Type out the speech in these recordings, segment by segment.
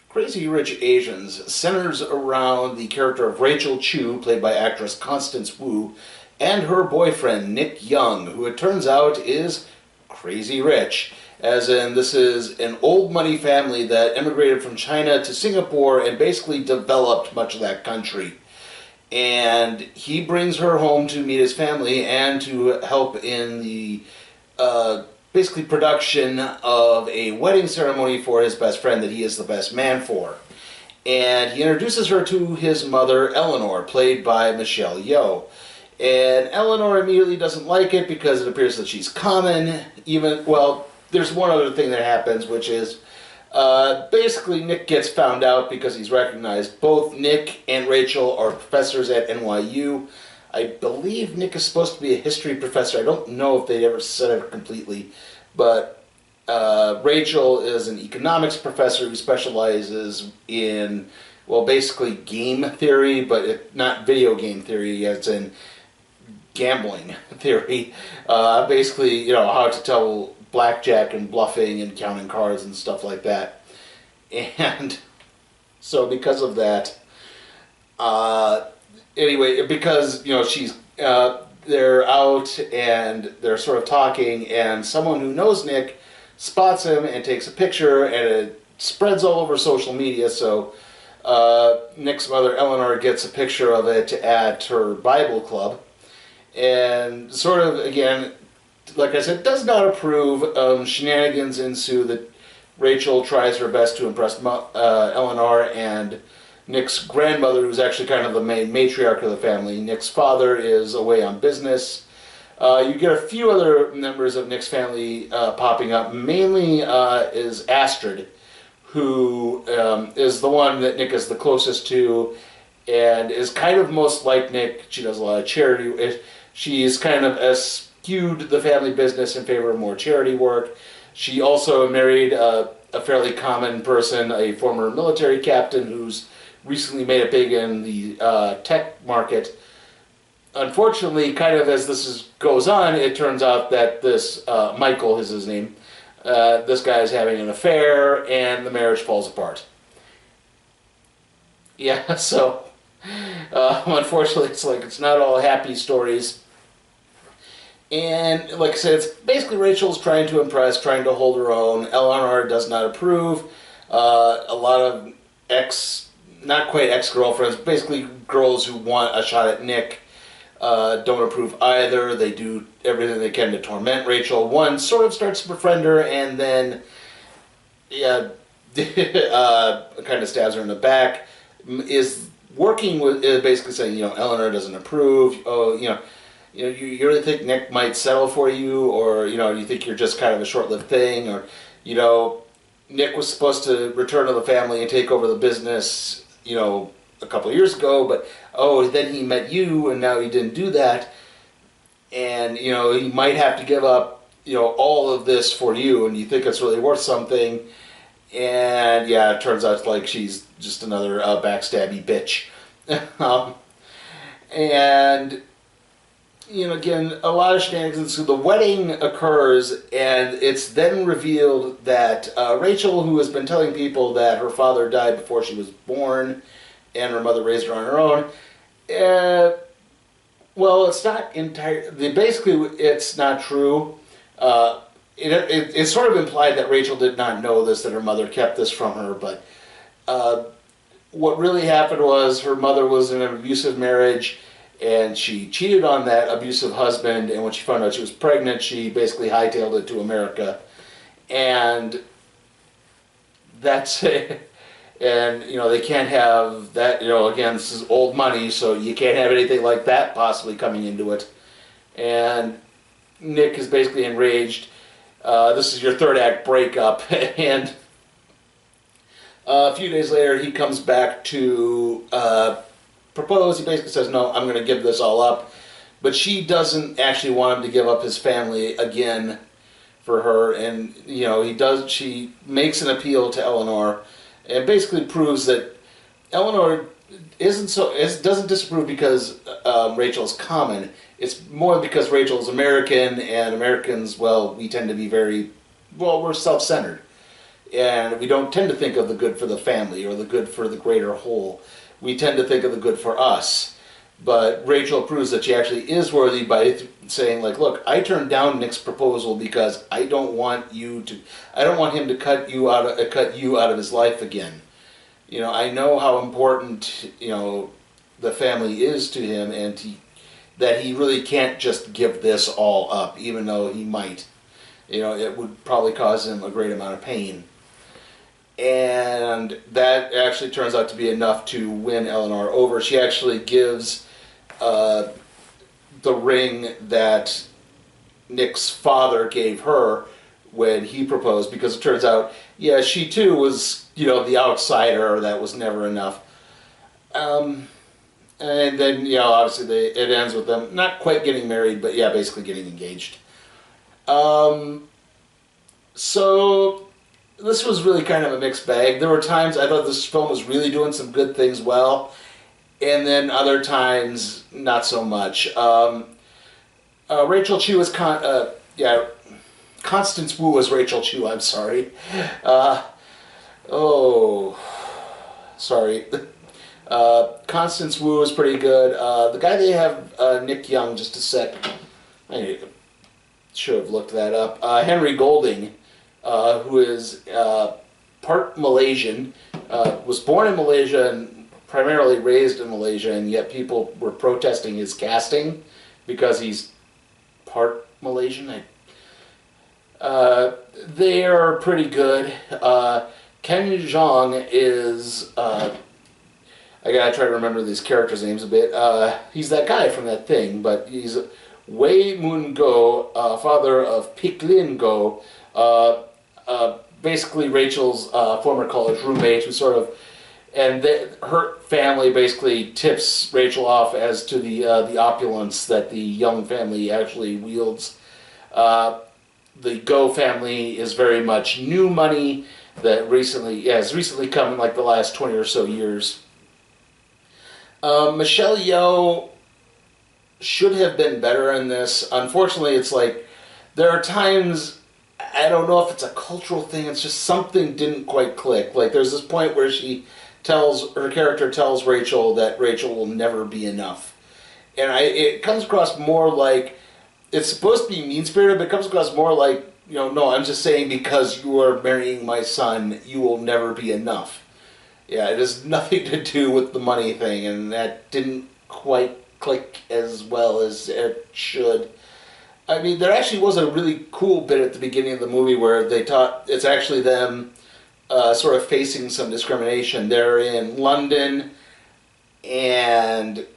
Crazy Rich Asians centers around the character of Rachel Chu, played by actress Constance Wu, and her boyfriend Nick Young, who it turns out is crazy rich. As in, this is an old money family that immigrated from China to Singapore and basically developed much of that country. And he brings her home to meet his family and to help in the basically production of a wedding ceremony for his best friend that he is the best man for. And he introduces her to his mother, Eleanor, played by Michelle Yeoh. And Eleanor immediately doesn't like it because it appears that she's common. There's one other thing that happens, which is basically Nick gets found out because he's recognized. Both Nick and Rachel are professors at NYU. I believe Nick is supposed to be a history professor. I don't know if they ever said it completely, but Rachel is an economics professor who specializes in, well, basically game theory, but not video game theory, as in gambling theory. Basically, how to tell blackjack and bluffing and counting cards and stuff like that. And so because of that, anyway, because she's they're out and they're sort of talking, and someone who knows Nick spots him and takes a picture, and it spreads all over social media. So Nick's mother Eleanor gets a picture of it at her Bible club, and sort of again, like I said, does not approve. Shenanigans ensue that Rachel tries her best to impress Eleanor and Nick's grandmother, who's actually kind of the main matriarch of the family. Nick's father is away on business. You get a few other members of Nick's family popping up. Mainly is Astrid, who is the one that Nick is the closest to and is kind of most like Nick. She does a lot of charity. She's kind of skewed the family business in favor of more charity work. She also married a fairly common person, a former military captain who's recently made it big in the tech market. Unfortunately, kind of as goes on, it turns out that this, Michael is his name, this guy is having an affair, and the marriage falls apart. Yeah, so, unfortunately, it's not all happy stories. And, like I said, it's basically Rachel's trying to impress, trying to hold her own. Eleanor does not approve. A lot of not quite ex-girlfriends, basically girls who want a shot at Nick, don't approve either. They do everything they can to torment Rachel. One sort of starts to befriend her, and then kind of stabs her in the back. Is working with, basically saying, Eleanor doesn't approve. Oh, you really think Nick might settle for you, or you think you're just kind of a short-lived thing, or Nick was supposed to return to the family and take over the business, a couple of years ago, but then he met you, and now he didn't do that, and he might have to give up all of this for you, and you think it's really worth something, and yeah, it turns out like she's just another backstabby bitch. And again, a lot of shenanigans. So the wedding occurs, and it's then revealed that Rachel, who has been telling people that her father died before she was born, and her mother raised her on her own, it's not entirely. Basically, it's not true. It's sort of implied that Rachel did not know this, that her mother kept this from her, but what really happened was her mother was in an abusive marriage, and she cheated on that abusive husband, and when she found out she was pregnant, she basically hightailed it to America. And that's it. And, they can't have that, again, this is old money, so you can't have anything like that possibly coming into it. And Nick is basically enraged. This is your third act breakup, and a few days later he comes back to propose. He basically says, no, I'm going to give this all up. But she doesn't actually want him to give up his family again for her, and she makes an appeal to Eleanor, and basically proves that Eleanor doesn't disapprove because Rachel's common. It's more because Rachel's American, and Americans, we tend to be we're self-centered. And we don't tend to think of the good for the family or the good for the greater whole. We tend to think of the good for us. But Rachel proves that she actually is worthy by saying, like, look, I turned down Nick's proposal because I don't want him to cut you out of his life again. You know, I know how important, you know, the family is to him, and that he really can't just give this all up, even though he might. You know, it would probably cause him a great amount of pain. And that actually turns out to be enough to win Eleanor over. She actually gives the ring that Nick's father gave her when he proposed, because it turns out, yeah, she too was, you know, the outsider that was never enough. And then, you know, obviously it ends with them not quite getting married, but yeah, basically getting engaged. So this was really kind of a mixed bag. There were times I thought this film was really doing some good things well, and then other times not so much. Rachel Chu was Constance Wu was Rachel Chu. I'm sorry. Sorry. Constance Wu is pretty good. The guy they have, Nick Young, just a sec. I should have looked that up. Henry Golding, who is part Malaysian, was born in Malaysia and primarily raised in Malaysia, and yet people were protesting his casting because he's part Malaysian. They are pretty good. Ken Jeong is... I gotta try to remember these characters' names a bit. He's that guy from that thing, but he's Wei Moon Go, father of Pik Lin Go, basically Rachel's former college roommate, who sort of, and her family basically tips Rachel off as to the opulence that the Young family actually wields. The Go family is very much new money that has recently come in like the last 20 or so years. Michelle Yeoh should have been better in this. Unfortunately, it's like there are times, I don't know if it's a cultural thing, it's just something didn't quite click. Like there's this point where her character tells Rachel that Rachel will never be enough. And it comes across more like, it's supposed to be mean-spirited, but it comes across more like, you know, no, I'm just saying because you are marrying my son, you will never be enough. Yeah, it has nothing to do with the money thing, and that didn't quite click as well as it should. I mean, there actually was a really cool bit at the beginning of the movie where they taught it's actually them sort of facing some discrimination. They're in London, and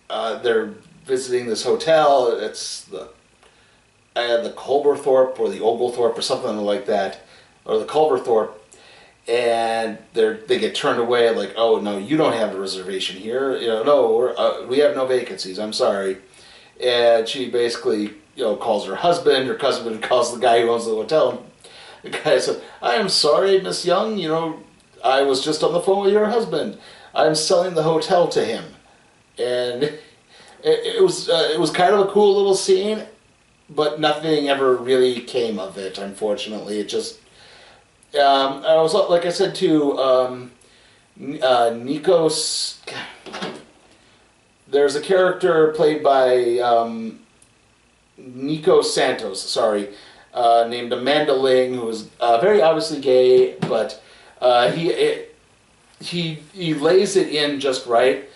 they're visiting this hotel. It's the Culberthorpe or the Oglethorpe or something like that, or the Culberthorpe. And they get turned away, like, oh no, you don't have a reservation here. You know, no, we have no vacancies. I'm sorry. And she basically, you know, calls her husband. Her husband calls the guy who owns the hotel. The guy said, "I am sorry, Miss Young. You know, I was just on the phone with your husband. I'm selling the hotel to him." And it was kind of a cool little scene, but nothing ever really came of it. Unfortunately, it just. I was, like I said too, Nikos. There's a character played by Nico Santos, sorry, named Amanda Ling, who is very obviously gay, but he lays it in just right.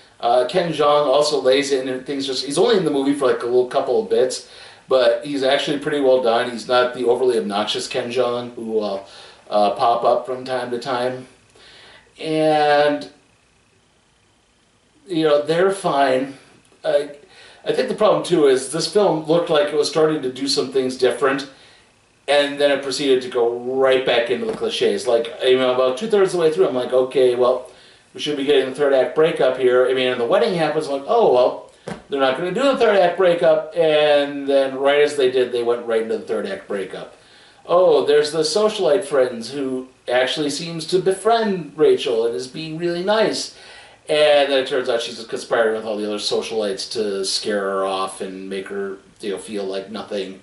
Ken Jeong also lays it in, and he's only in the movie for like a little couple of bits, but he's actually pretty well done. He's not the overly obnoxious Ken Jeong who pop up from time to time. And, you know, they're fine. I think the problem, too, is this film looked like it was starting to do some things different, and then it proceeded to go right back into the cliches. Like, you know, about 2/3 of the way through, I'm like, okay, well, we should be getting the third act breakup here. I mean, and the wedding happens, I'm like, oh, well, they're not going to do the third act breakup, and then right as they did, they went right into the third act breakup. Oh, there's the socialite friends who actually seems to befriend Rachel and is being really nice. And then it turns out she's conspiring with all the other socialites to scare her off and make her, you know, feel like nothing.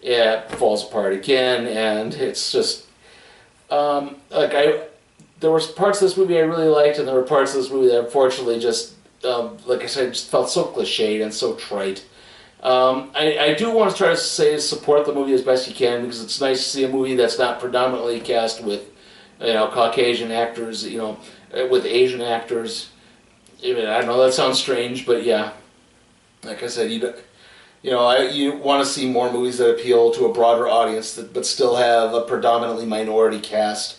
Yeah, it falls apart again, and it's just... There was parts of this movie I really liked, and there were parts of this movie that unfortunately just, like I said, just felt so cliched and so trite. I do want to try to say support the movie as best you can, because it's nice to see a movie that's not predominantly cast with, Caucasian actors, with Asian actors. I don't know, that sounds strange, but yeah. Like I said, you want to see more movies that appeal to a broader audience, but still have a predominantly minority cast.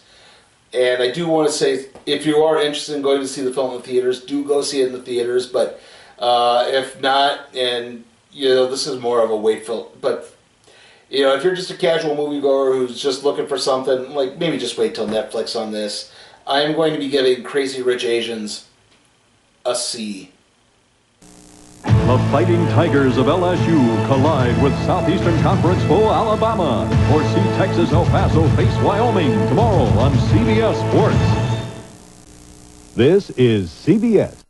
And I do want to say, if you are interested in going to see the film in the theaters, do go see it in the theaters. But if not, and this is more of a wait film. But if you're just a casual moviegoer who's just looking for something, like maybe just wait till Netflix on this. I'm going to be giving Crazy Rich Asians a C. The Fighting Tigers of LSU collide with Southeastern Conference foe Alabama, or see Texas El Paso face Wyoming tomorrow on CBS Sports. This is CBS.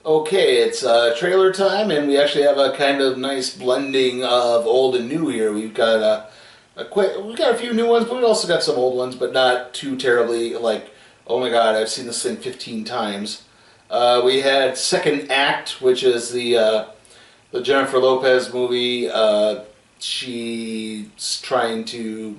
Okay, it's trailer time, and we actually have a kind of nice blending of old and new here. We've got we've got a few new ones, but we've also got some old ones, but not too terribly like, oh my god, I've seen this thing 15 times. We had Second Act, which is the Jennifer Lopez movie. She's trying to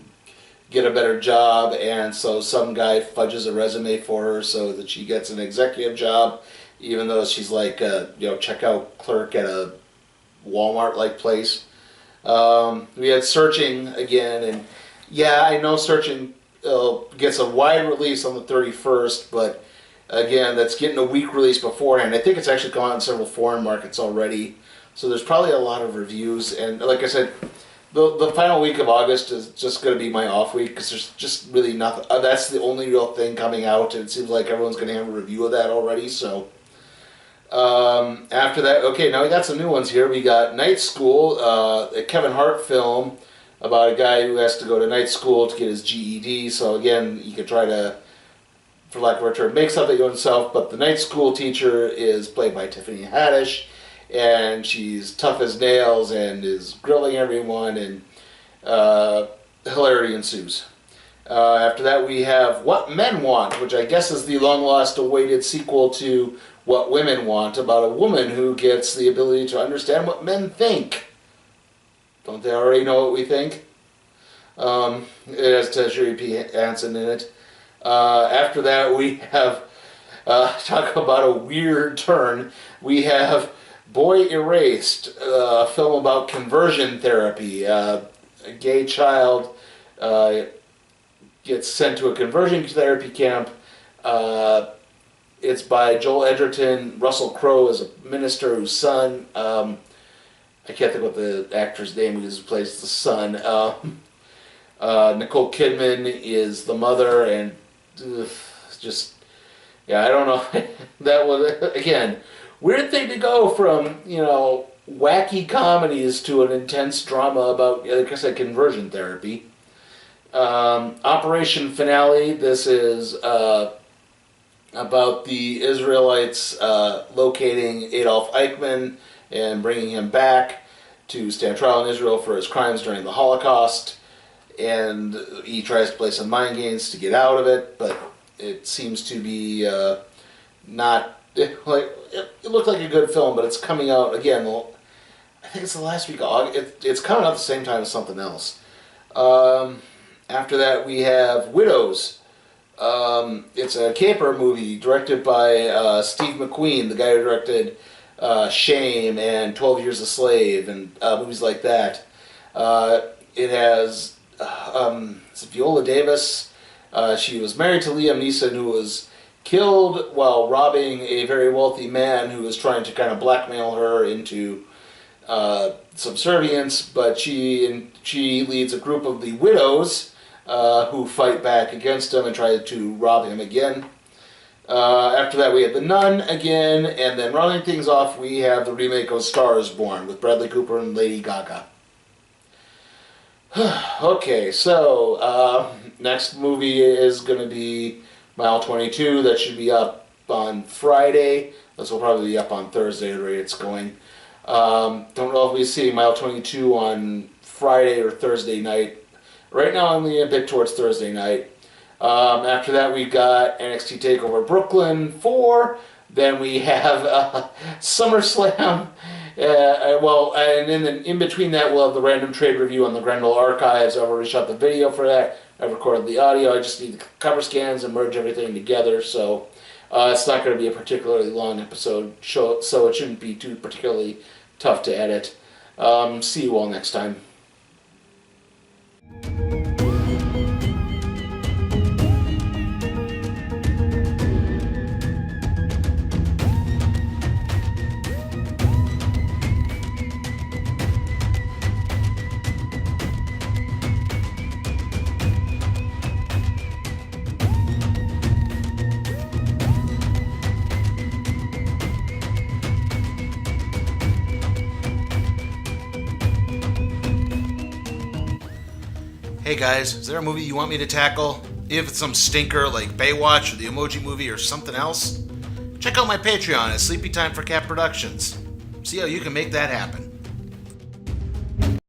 get a better job, and so some guy fudges a resume for her so that she gets an executive job, even though she's like a checkout clerk at a Walmart-like place. We had Searching again, and yeah, I know Searching gets a wide release on the 31st, but again, that's getting a week release beforehand. I think it's actually come out in several foreign markets already, so there's probably a lot of reviews. And like I said, the final week of August is just going to be my off week, because there's just really nothing. That's the only real thing coming out, and it seems like everyone's going to have a review of that already. So after that, okay, now we got some new ones here. We got Night School, a Kevin Hart film about a guy who has to go to night school to get his GED. So again, you could try to, for lack of a term, make something of himself, but the night school teacher is played by Tiffany Haddish, and she's tough as nails and is grilling everyone, and hilarity ensues. After that, we have What Men Want, which I guess is the long-lost awaited sequel to What Women Want, about a woman who gets the ability to understand what men think. Don't they already know what we think? It has Treasury P. Hansen in it. After that, we have, talk about a weird turn, we have Boy Erased, a film about conversion therapy. A gay child gets sent to a conversion therapy camp. It's by Joel Edgerton. Russell Crowe is a minister whose son, I can't think what the actor's name is who plays the son. Nicole Kidman is the mother, and just, yeah, I don't know. That was, again, weird thing to go from, wacky comedies to an intense drama about, like I said, conversion therapy. Operation Finale, this is about the Israelites locating Adolf Eichmann and bringing him back to stand trial in Israel for his crimes during the Holocaust. And he tries to play some mind games to get out of it, but it seems to be not, it looked like a good film, but it's coming out again. Well, I think it's the last week of August. It's coming out at the same time as something else. After that, we have Widows. It's a caper movie directed by Steve McQueen, the guy who directed Shame and 12 Years a Slave and movies like that. It has it's Viola Davis. She was married to Liam Neeson, who was killed while robbing a very wealthy man who was trying to kind of blackmail her into subservience. But she leads a group of the widows who fight back against him and try to rob him again. After that, we have The Nun again, and then rounding things off, we have the remake of Star is Born with Bradley Cooper and Lady Gaga. Okay, so next movie is going to be Mile 22. That should be up on Friday. This will probably be up on Thursday, the rate it's going. Don't know if we see Mile 22 on Friday or Thursday night. Right now I'm leaning a bit towards Thursday night. After that, we got NXT TakeOver Brooklyn 4. Then we have SummerSlam. And in between that, we'll have the random trade review on the Grendel Archives. I've already shot the video for that. I've recorded the audio. I just need the cover scans and merge everything together. So it's not going to be a particularly long episode, so it shouldn't be too particularly tough to edit. See you all next time. Hey guys, is there a movie you want me to tackle? Even if it's some stinker like Baywatch or the Emoji Movie or something else? Check out my Patreon at Sleepy Time for Cat Productions. See how you can make that happen.